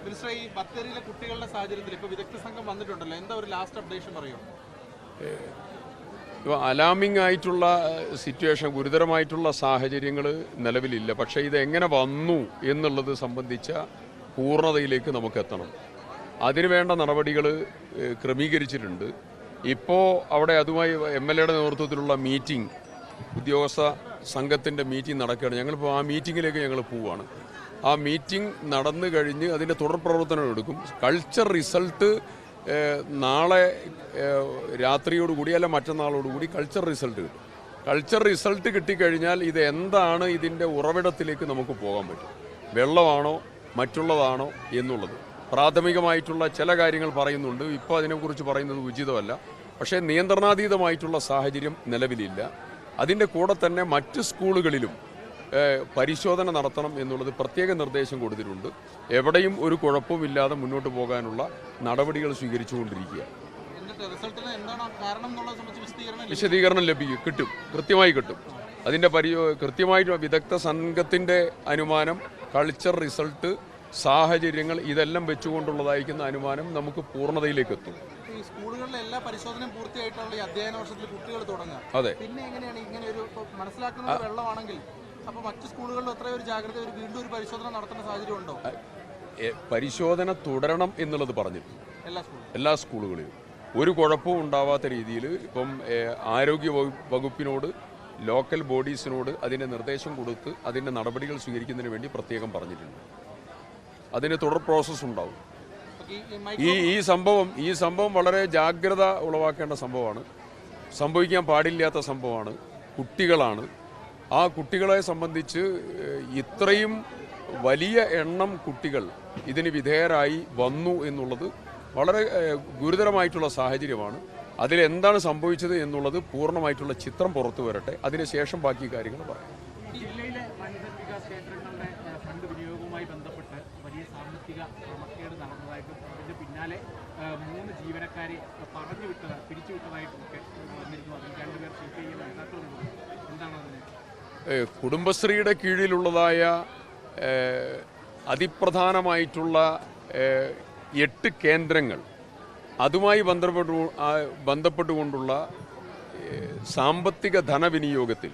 Minister, ഈ ബത്തേരിയിലെ കുട്ടികളുടെ സാഹചര്യത്തിൽ ഇപ്പോൾ വിദഗ്ധ സംഘം വന്നിട്ടുണ്ടല്ലോ, എന്താ ഒരു ലാസ്റ്റ് അപ്ഡേഷൻ പറയുമോ? അലാമിംഗ് ആയിട്ടുള്ള സിറ്റുവേഷൻ, ഗുരുതരമായിട്ടുള്ള സാഹചര്യങ്ങൾ നിലവിലില്ല. പക്ഷേ ഇത് എങ്ങനെ വന്നു എന്നുള്ളത് സംബന്ധിച്ച പൂർണ്ണതയിലേക്ക് നമുക്ക് എത്തണം. അതിനുവേണ്ട നടപടികൾ ക്രമീകരിച്ചിട്ടുണ്ട്. ഇപ്പോൾ അവിടെ അതുമായി MLA-യുടെ നേതൃത്വത്തിലുള്ള മീറ്റിംഗ്, ഉദ്യോഗസ്ഥ സംഘത്തിൻ്റെ മീറ്റിംഗ് നടക്കുകയാണ്. ഞങ്ങളിപ്പോൾ ആ മീറ്റിങ്ങിലേക്ക് ഞങ്ങൾ പോവുകയാണ്. ആ മീറ്റിംഗ് നടന്നു കഴിഞ്ഞ് അതിൻ്റെ തുടർ പ്രവർത്തനം എടുക്കും. കൾച്ചർ റിസൾട്ട് നാളെ രാത്രിയോടുകൂടി അല്ല മറ്റന്നാളോടുകൂടി കൾച്ചർ റിസൾട്ട് കിട്ടും. കൾച്ചർ റിസൾട്ട് കിട്ടിക്കഴിഞ്ഞാൽ ഇത് എന്താണ്, ഇതിൻ്റെ ഉറവിടത്തിലേക്ക് നമുക്ക് പോകാൻ പറ്റും. വെള്ളമാണോ മറ്റുള്ളതാണോ എന്നുള്ളത് പ്രാഥമികമായിട്ടുള്ള ചില കാര്യങ്ങൾ പറയുന്നുണ്ട്. ഇപ്പോൾ അതിനെക്കുറിച്ച് പറയുന്നത് ഉചിതമല്ല. പക്ഷേ നിയന്ത്രണാതീതമായിട്ടുള്ള സാഹചര്യം നിലവിലില്ല. അതിൻ്റെ കൂടെ തന്നെ മറ്റ് സ്കൂളുകളിലും പരിശോധന നടത്തണം എന്നുള്ളത് പ്രത്യേക നിർദ്ദേശം കൊടുത്തിട്ടുണ്ട്. എവിടെയും ഒരു കുഴപ്പമില്ലാതെ മുന്നോട്ട് പോകാനുള്ള നടപടികൾ സ്വീകരിച്ചുകൊണ്ടിരിക്കുക. വിശദീകരണം ലഭിക്കും, കിട്ടും, കൃത്യമായി കിട്ടും. അതിൻ്റെ കൃത്യമായിട്ട് വിദഗ്ധ സംഘത്തിൻ്റെ അനുമാനം, കൾച്ചർ റിസൾട്ട്, സാഹചര്യങ്ങൾ ഇതെല്ലാം വെച്ചുകൊണ്ടുള്ളതായിരിക്കുന്ന അനുമാനം നമുക്ക് പൂർണ്ണതയിലേക്ക് എത്തും. സ്കൂളുകളിലെ എല്ലാ പരിശോധനയും പൂർത്തിയായിട്ടുള്ള ഈ അധ്യയന വർഷത്തിൽ കുട്ടികൾ തുടങ്ങുക. അതെ. പിന്നെ എങ്ങനെയാണ് ഇങ്ങനെ ഒരു മനസ്സിലാക്കുന്നത് വെള്ളമാണെങ്കിൽ അപ്പോൾ മറ്റു സ്കൂളുകളിൽ അത്രയും ഒരു ജാഗ്രത, വീണ്ടും ഒരു പരിശോധന നടത്തുന്ന സാഹചര്യം ഉണ്ടോ? പരിശോധന തുടരണം എന്നുള്ളത് പറഞ്ഞിട്ടുണ്ട് എല്ലാ സ്കൂളുകളിലും. ഒരു കുഴപ്പവും ഉണ്ടാവാത്ത രീതിയിൽ ഇപ്പം ആരോഗ്യ വകുപ്പിനോട്, ലോക്കൽ ബോഡീസിനോട് അതിൻ്റെ നിർദ്ദേശം കൊടുത്ത് അതിൻ്റെ നടപടികൾ സ്വീകരിക്കുന്നതിന് വേണ്ടി പ്രത്യേകം പറഞ്ഞിട്ടുണ്ട്. അതിന് തുടർ പ്രോസസ്സ് ഉണ്ടാവും. ഈ സംഭവം വളരെ ജാഗ്രത ഉളവാക്കേണ്ട സംഭവമാണ്. സംഭവിക്കാൻ പാടില്ലാത്ത സംഭവമാണ്. കുട്ടികളാണ്. ആ കുട്ടികളെ സംബന്ധിച്ച് ഇത്രയും വലിയ എണ്ണം കുട്ടികൾ ഇതിന് വിധേയരായി വന്നു എന്നുള്ളത് വളരെ ഗുരുതരമായിട്ടുള്ള സാഹചര്യമാണ്. അതിലെന്താണ് സംഭവിച്ചത് എന്നുള്ളത് പൂർണ്ണമായിട്ടുള്ള ചിത്രം പുറത്തു വരട്ടെ. അതിനുശേഷം ബാക്കി കാര്യങ്ങൾ പറയാം. ജില്ലയിലെ വനിതാ വികാസ് കേന്ദ്രങ്ങളുടെ ഫണ്ട് വിനിയോഗവുമായി ബന്ധപ്പെട്ട് വലിയ സാമ്പത്തിക ക്രമക്കേട് നടന്നതായിട്ടും അതിൻ്റെ പിന്നാലെ 3 ജീവനക്കാരെ പിരിച്ചുവിട്ടതായിട്ടൊക്കെ വന്നിരുന്നു. അതിൽ 2 പേർ CPI നേതാക്കളുണ്ട്. എന്താണ് അതിന്? കുടുംബശ്രീയുടെ കീഴിലുള്ളതായ അതിപ്രധാനമായിട്ടുള്ള 8 കേന്ദ്രങ്ങൾ, അതുമായി ബന്ധപ്പെട്ടുകൊണ്ടുള്ള സാമ്പത്തിക ധനവിനിയോഗത്തിൽ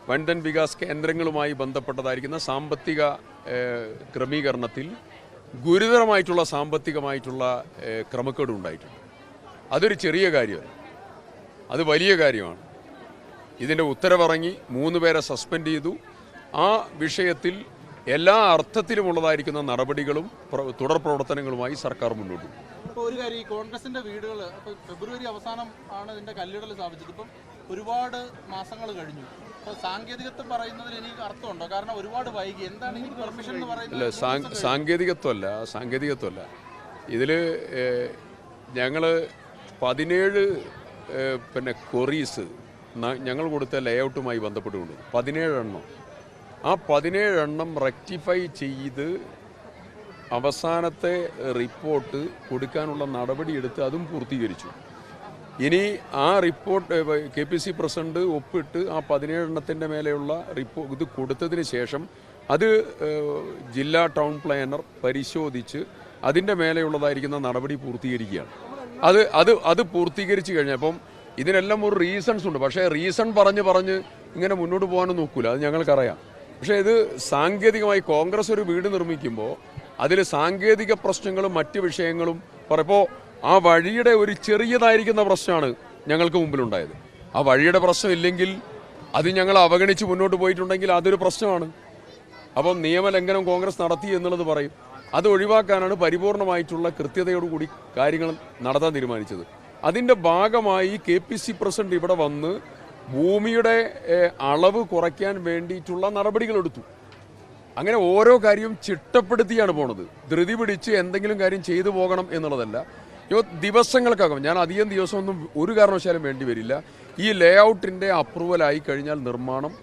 വനിതാ വികാസ് കേന്ദ്രങ്ങളുമായി ബന്ധപ്പെട്ടതായിരിക്കുന്ന സാമ്പത്തിക ക്രമീകരണത്തിൽ ഗുരുതരമായിട്ടുള്ള സാമ്പത്തികമായിട്ടുള്ള ക്രമക്കേട് ഉണ്ടായിട്ടുണ്ട്. അതൊരു ചെറിയ കാര്യമല്ല, അത് വലിയ കാര്യമാണ്. ഇതിൻ്റെ ഉത്തരവിറങ്ങി 3 പേരെ സസ്പെൻഡ് ചെയ്തു. ആ വിഷയത്തിൽ എല്ലാ അർത്ഥത്തിലുമുള്ളതായിരിക്കുന്ന നടപടികളും തുടർ പ്രവർത്തനങ്ങളുമായി സർക്കാർ മുന്നോട്ട് പോകും. ഇപ്പോൾ ഒരു കാര്യം, ഈ കോൺഗ്രസിൻ്റെ വീടുകൾ ഇപ്പോൾ ഫെബ്രുവരി അവസാനം ആണ് ഇതിൻ്റെ കല്ലിടൽ സ്ഥാപിച്ചത്. ഇപ്പം ഒരുപാട് മാസങ്ങൾ കഴിഞ്ഞു. അപ്പോൾ സാങ്കേതികത്വം പറയുന്നതിൽ എനിക്ക് അർത്ഥമുണ്ടോ? കാരണം ഒരുപാട് വൈകി. എന്താണ് ഈ പെർമിഷൻ എന്ന് പറയുന്നത്? സാങ്കേതികത്വമല്ല. ഇതിൽ ഞങ്ങൾ 17 ക്വറീസ് ഞങ്ങൾ കൊടുത്ത ലേഔട്ടുമായി ബന്ധപ്പെട്ടുകൊണ്ട് 17 എണ്ണം, ആ 17 എണ്ണം റെക്ടിഫൈ ചെയ്ത് അവസാനത്തെ റിപ്പോർട്ട് കൊടുക്കാനുള്ള നടപടിയെടുത്ത് അതും പൂർത്തീകരിച്ചു. ഇനി ആ റിപ്പോർട്ട് KPC പ്രസിഡന്റ് ഒപ്പിട്ട് ആ 17 എണ്ണത്തിൻ്റെ മേലെയുള്ള ഇത് കൊടുത്തതിന് ശേഷം അത് ജില്ലാ ടൗൺ പ്ലാനർ പരിശോധിച്ച് അതിൻ്റെ മേലെയുള്ളതായിരിക്കുന്ന നടപടി പൂർത്തീകരിക്കുകയാണ്. അത് പൂർത്തീകരിച്ച് കഴിഞ്ഞപ്പം ഇതിനെല്ലാം ഒരു റീസൺസ് ഉണ്ട്. പക്ഷേ റീസൺ പറഞ്ഞ് ഇങ്ങനെ മുന്നോട്ട് പോകാനും നോക്കൂല, അത് ഞങ്ങൾക്കറിയാം. പക്ഷേ ഇത് സാങ്കേതികമായി കോൺഗ്രസ് ഒരു വീട് നിർമ്മിക്കുമ്പോൾ അതിൽ സാങ്കേതിക പ്രശ്നങ്ങളും മറ്റ് വിഷയങ്ങളും പറയുമ്പോൾ ആ വഴിയുടെ ഒരു ചെറിയതായിരിക്കുന്ന പ്രശ്നമാണ് ഞങ്ങൾക്ക് മുമ്പിലുണ്ടായത്. ആ വഴിയുടെ പ്രശ്നം ഇല്ലെങ്കിൽ, അത് ഞങ്ങൾ അവഗണിച്ച് മുന്നോട്ട് പോയിട്ടുണ്ടെങ്കിൽ അതൊരു പ്രശ്നമാണ്. അപ്പം നിയമലംഘനം കോൺഗ്രസ് നടത്തി എന്നുള്ളത് പറയും. അത് ഒഴിവാക്കാനാണ് പരിപൂർണമായിട്ടുള്ള കൃത്യതയോടുകൂടി കാര്യങ്ങൾ നടത്താൻ തീരുമാനിച്ചത്. അതിൻ്റെ ഭാഗമായി KPC പ്രസിഡന്റ് ഇവിടെ വന്ന് ഭൂമിയുടെ അളവ് കുറയ്ക്കാൻ വേണ്ടിയിട്ടുള്ള നടപടികളെടുത്തു. അങ്ങനെ ഓരോ കാര്യവും ചിട്ടപ്പെടുത്തിയാണ് പോണത്. ധൃതി പിടിച്ച് എന്തെങ്കിലും കാര്യം ചെയ്തു പോകണം എന്നുള്ളതല്ല. ദിവസങ്ങൾക്കകം, ഞാൻ അധികം ദിവസമൊന്നും ഒരു കാരണവശാലും വേണ്ടി വരില്ല. ഈ ലേഔട്ടിൻ്റെ അപ്രൂവലായി കഴിഞ്ഞാൽ നിർമ്മാണം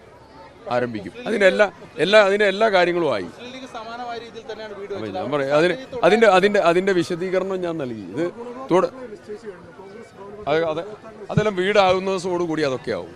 ആരംഭിക്കും. അതിൻ്റെ എല്ലാ കാര്യങ്ങളും ആയി. ഞാൻ പറയാം, അതിൻ്റെ വിശദീകരണം ഞാൻ നൽകി. ഇത് അതെല്ലാം വീടാകുന്നതോടുകൂടി അതൊക്കെ ആവും.